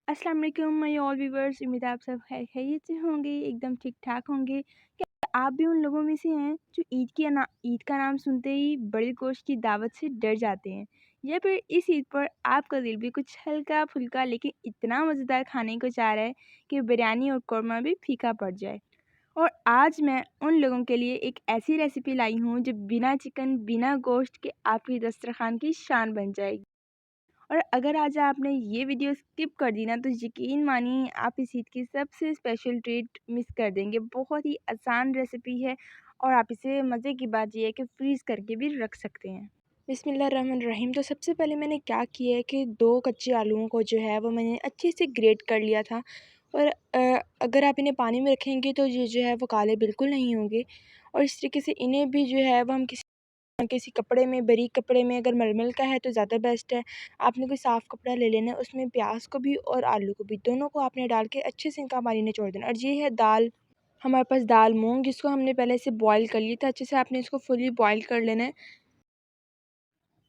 अस्सलाम वालेकुम my all viewers. उम्मीद है आप सब खैरियत से होंगे, एकदम ठीक-ठाक होंगे। क्या आप भी उन लोगों में से हैं जो ईद का नाम सुनते ही बड़े गोश्त की दावत से डर जाते हैं? या फिर इस ईद पर आपका दिल भी कुछ हल्का-फुल्का लेकिन इतना मज़ेदार खाने को चाह रहा है कि बिरयानी और कोरमा भी फीका पड़ जाए? और आज मैं उन लोगों के लिए एक ऐसी रेसिपी लाई हूँ जो बिना चिकन, बिना गोश्त के आपके दस्तरखान की शान बन जाएगी। और अगर आज आपने ये वीडियो स्किप कर दी ना तो यकीन मानिए आप इस ईद की सबसे स्पेशल ट्रीट मिस कर देंगे। बहुत ही आसान रेसिपी है और आप इसे मज़े की बात ये है कि फ्रीज़ करके भी रख सकते हैं। बिस्मिल्लाहिर्रहमानिर्रहीम। तो सबसे पहले मैंने क्या किया है कि 2 कच्चे आलूओं को जो है वो मैंने अच्छे से ग्रेट कर लिया था। और अगर आप इन्हें पानी में रखेंगे तो ये जो है वो काले बिल्कुल नहीं होंगे। और इस तरीके से इन्हें भी जो है वो हम किसी किसी कपड़े में, बारीक कपड़े में, अगर मलमल का है तो ज़्यादा बेस्ट है। आपने कोई साफ़ कपड़ा ले लेना है, उसमें प्याज को भी और आलू को भी, दोनों को आपने डाल के अच्छे से इनका पानी निचोड़ देना। और ये है दाल, हमारे पास दाल मूँग, जिसको हमने पहले से बॉयल कर लिया था। अच्छे से आपने इसको फुली बॉयल कर लेना है।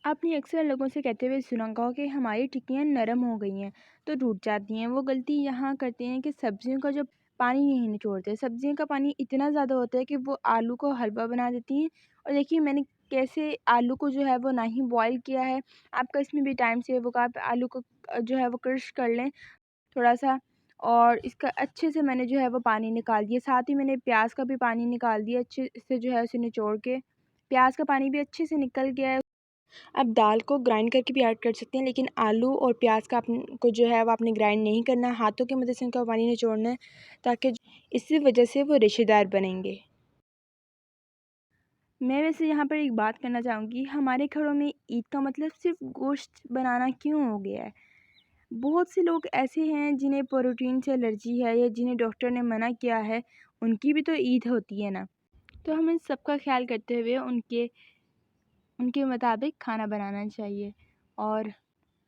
आपने अक्सर लोगों से कहते हुए सुना होगा कि हमारी टिक्कियाँ नरम हो गई हैं तो टूट जाती हैं। वो गलती यहाँ करते हैं कि सब्जियों का जो पानी नहीं निचोड़ते। सब्जियों का पानी इतना ज़्यादा होता है कि वो आलू को हलवा बना देती हैं। और देखिए मैंने कैसे आलू को जो है वो ना ही बॉयल किया है। आपका इसमें भी टाइम सेव होगा। आप आलू को जो है वो क्रश कर लें थोड़ा सा। और इसका अच्छे से मैंने जो है वो पानी निकाल दिया। साथ ही मैंने प्याज का भी पानी निकाल दिया अच्छे से, जो है उसे निचोड़ के। प्याज का पानी भी अच्छे से निकल गया है। आप दाल को ग्राइंड करके भी ऐड कर सकते हैं, लेकिन आलू और प्याज का को जो है वो आपने ग्राइंड नहीं करना, हाथों की मदद से उनका पानी निचोड़ना है, ताकि इसी वजह से वो रेशेदार बनेंगे। मैं वैसे यहाँ पर एक बात करना चाहूँगी, हमारे घरों में ईद का मतलब सिर्फ गोश्त बनाना क्यों हो गया है? बहुत से लोग ऐसे हैं जिन्हें प्रोटीन से एलर्जी है या जिन्हें डॉक्टर ने मना किया है, उनकी भी तो ईद होती है ना। तो हमें सबका ख्याल करते हुए उनके उनके मुताबिक खाना बनाना चाहिए, और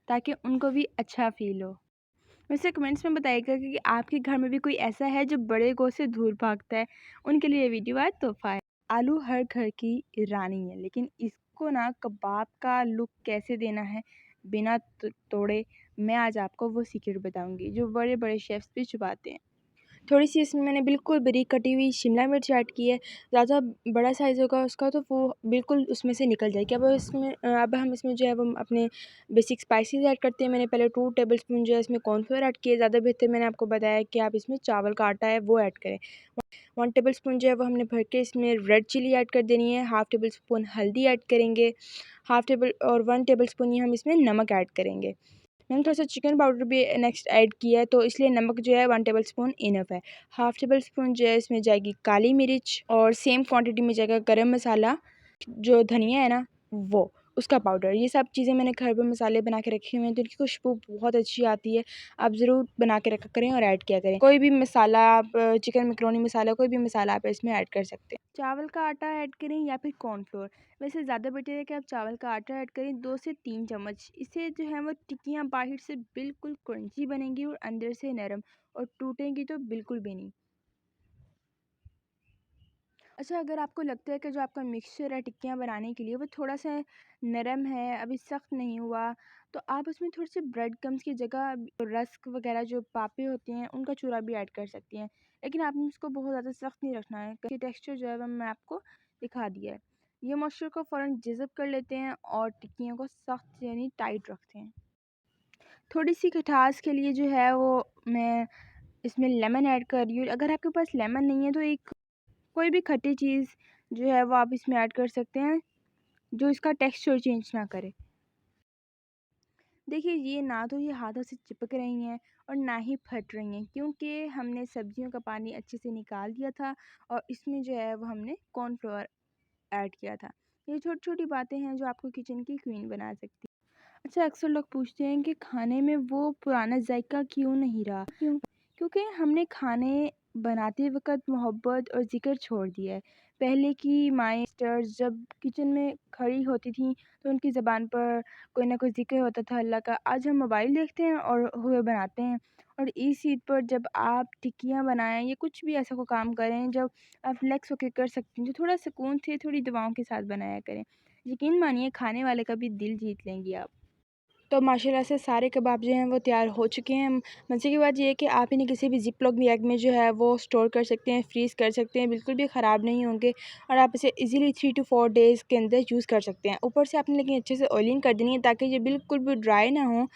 ताकि उनको भी अच्छा फ़ील हो। वैसे कमेंट्स में बताइएगा कि आपके घर में भी कोई ऐसा है जो बड़े गोश्त से दूर भागता है, उनके लिए ये वीडियो आज तोहफ़ा है। आलू हर घर की रानी है, लेकिन इसको ना कबाब का लुक कैसे देना है बिना तोड़े, मैं आज आपको वो सीक्रेट बताऊंगी जो बड़े-बड़े शेफ्स भी छुपाते हैं। थोड़ी-सी इसमें मैंने बिल्कुल बारीक कटी हुई शिमला मिर्च ऐड की है। ज़्यादा बड़ा साइज़ होगा उसका तो वो बिल्कुल उसमें से निकल जाएगी। अब हम इसमें जो है वो अपने बेसिक स्पाइसेस ऐड करते हैं। मैंने पहले 2 टेबलस्पून जो है इसमें कॉर्नफ्लोर ऐड किए। ज़्यादा बेहतर मैंने आपको बताया कि आप इसमें चावल का आटा है वो ऐड करें। 1 टेबलस्पून जो है वो हमने भर के इसमें रेड चिली ऐड कर देनी है। हाफ़ टेबलस्पून हल्दी ऐड करेंगे। 1 टेबलस्पून ही हम इसमें नमक ऐड करेंगे। मैंने थोड़ा-सा चिकन पाउडर भी नेक्स्ट ऐड किया है, तो इसलिए नमक जो है 1 टेबलस्पून इनफ है। हाफ़ टेबलस्पून जो है इसमें जाएगी काली मिर्च, और सेम क्वांटिटी में जाएगा गरम मसाला, जो धनिया है ना वो, उसका पाउडर। ये सब चीज़ें मैंने घर पे मसाले बना के रखे हुए हैं, तो इनकी खुशबू बहुत अच्छी आती है। आप ज़रूर बना के रखा करें और ऐड किया करें। कोई भी मसाला आप चिकन मैकरोनी मसाला, कोई भी मसाला आप इसमें ऐड कर सकते हैं। चावल का आटा ऐड करें या फिर कॉर्नफ्लोर, वैसे ज़्यादा बेटर है कि आप चावल का आटा ऐड करें 2 से 3 चम्मच। इससे जो है वो टिक्कियाँ बाहर से बिल्कुल क्रंची बनेंगी और अंदर से नरम, और टूटेंगी तो बिल्कुल भी नहीं। अच्छा, अगर आपको लगता है कि जो आपका मिक्सचर है टिक्कियाँ बनाने के लिए वो थोड़ा-सा नरम है, अभी सख्त नहीं हुआ, तो आप उसमें थोड़े-से ब्रेड क्रम्स की जगह रस्क वगैरह जो पापे होते हैं उनका चूरा भी ऐड कर सकती हैं। लेकिन आपने इसको बहुत ज़्यादा सख्त नहीं रखना है, क्योंकि टेक्सचर जो है वो मैं आपको दिखा दिया है। ये मॉइस्चर को फ़ौरन जज़ब कर लेते हैं और टिक्कियों को सख्त यानी टाइट रखते हैं। थोड़ी-सी खटास के लिए जो है वो मैं इसमें लेमन ऐड कर रही हूँ। अगर आपके पास लेमन नहीं है तो एक कोई भी खट्टी चीज़ जो है वो आप इसमें ऐड कर सकते हैं, जो इसका टेक्सचर चेंज ना करे। देखिए ये ना तो ये हाथों से चिपक रही हैं और ना ही फट रही हैं, क्योंकि हमने सब्जियों का पानी अच्छे से निकाल दिया था और इसमें जो है वो हमने कॉर्नफ्लोर ऐड किया था। ये छोटी-छोटी बातें हैं जो आपको किचन की क्वीन बना सकती हैं। अच्छा, अक्सर लोग पूछते हैं कि खाने में वो पुराना जायका क्यों नहीं रहा? क्योंकि हमने खाने बनाते वक़्त मोहब्बत और ज़िक्र छोड़ दिया है। पहले की माएँ सिस्टर्स जब किचन में खड़ी होती थीं, तो उनकी ज़बान पर कोई ना कोई ज़िक्र होता था अल्लाह का। आज हम मोबाइल देखते हैं और हुए बनाते हैं। और इस ईद पर जब आप टिक्कियाँ बनाएँ या कुछ भी ऐसा कोई काम करें, जब आप रिलैक्स होके कर सकते हैं, जो थोड़ा सुकून से थोड़ी दुआओं के साथ बनाया करें। यकीन मानिए खाने वाले का भी दिल जीत लेंगी आप। तो माशाल्लाह से सारे कबाब जो हैं वो तैयार हो चुके हैं। मज़े की बात ये है कि आप इन्हें किसी भी ज़िप-लॉक बैग में जो है वो स्टोर कर सकते हैं, फ्रीज़ कर सकते हैं, बिल्कुल भी ख़राब नहीं होंगे और आप इसे ईज़िली 3 टू 4 डेज़ के अंदर यूज़ कर सकते हैं। ऊपर से आपने लेकिन अच्छे से ऑयलिंग कर देनी है ताकि ये बिल्कुल भी ड्राई ना हो।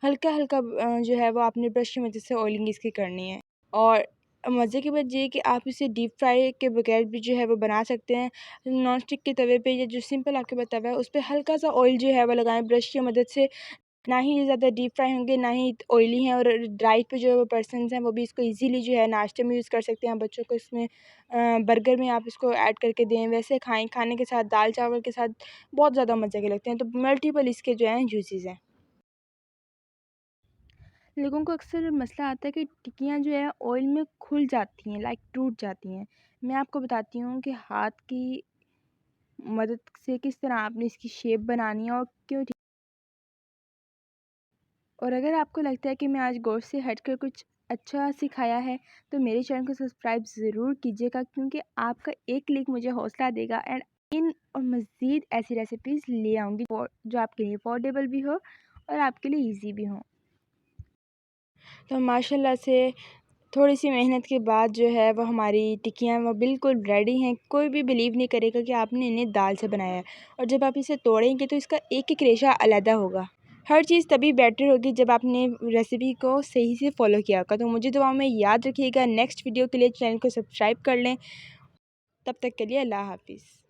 हल्का-हल्का जो है वो आपने ब्रश की मदद से ऑयलिंग इसकी करनी है। और मज़े की बात ये है कि आप इसे डीप फ्राई के बगैर भी जो है वो बना सकते हैं। नॉन स्टिक के तवे पे या जो सिंपल आपके पास तवा है उस पे हल्का-सा ऑयल जो है वो लगाएँ ब्रश की मदद से। ना ही ये ज़्यादा डीप फ्राई होंगे, ना ही ऑयली हैं और डाइट पे जो पर्सन्स हैं वो भी इसको इज़ीली जो है नाश्ते में यूज़ कर सकते हैं। बच्चों को इसमें बर्गर में आप इसको ऐड करके दें, वैसे खाएँ, खाने के साथ दाल-चावल के साथ बहुत ज़्यादा मज़े के लगते हैं। तो मल्टीपल इसके जो हैं यूज़ेज़ हैं। लोगों को अक्सर मसला आता है कि टिक्कियाँ जो है ऑयल में खुल जाती हैं, लाइक टूट जाती हैं। मैं आपको बताती हूँ कि हाथ की मदद से किस तरह आपने इसकी शेप बनानी है और क्यों। और अगर आपको लगता है कि मैं आज गोश्त से हटकर कुछ अच्छा सिखाया है तो मेरे चैनल को सब्सक्राइब ज़रूर कीजिएगा, क्योंकि आपका एक क्लिक मुझे हौसला देगा एंड इन और मज़ीद ऐसी रेसिपीज़ ले आऊँगी जो आपके लिए अफोर्डेबल भी हो और आपके लिए ईजी भी हो। तो माशाल्लाह से थोड़ी-सी मेहनत के बाद जो है वो हमारी टिक्कियाँ वो बिल्कुल रेडी हैं। कोई भी बिलीव नहीं करेगा कि आपने इन्हें दाल से बनाया है और जब आप इसे तोड़ेंगे तो इसका एक-एक रेशा अलहदा होगा। हर चीज़ तभी बेटर होगी जब आपने रेसिपी को सही से फ़ॉलो किया होगा। तो मुझे दुआओं में याद रखिएगा। नेक्स्ट वीडियो के लिए चैनल को सब्सक्राइब कर लें। तब तक के लिए अल्लाह हाफ़िज़।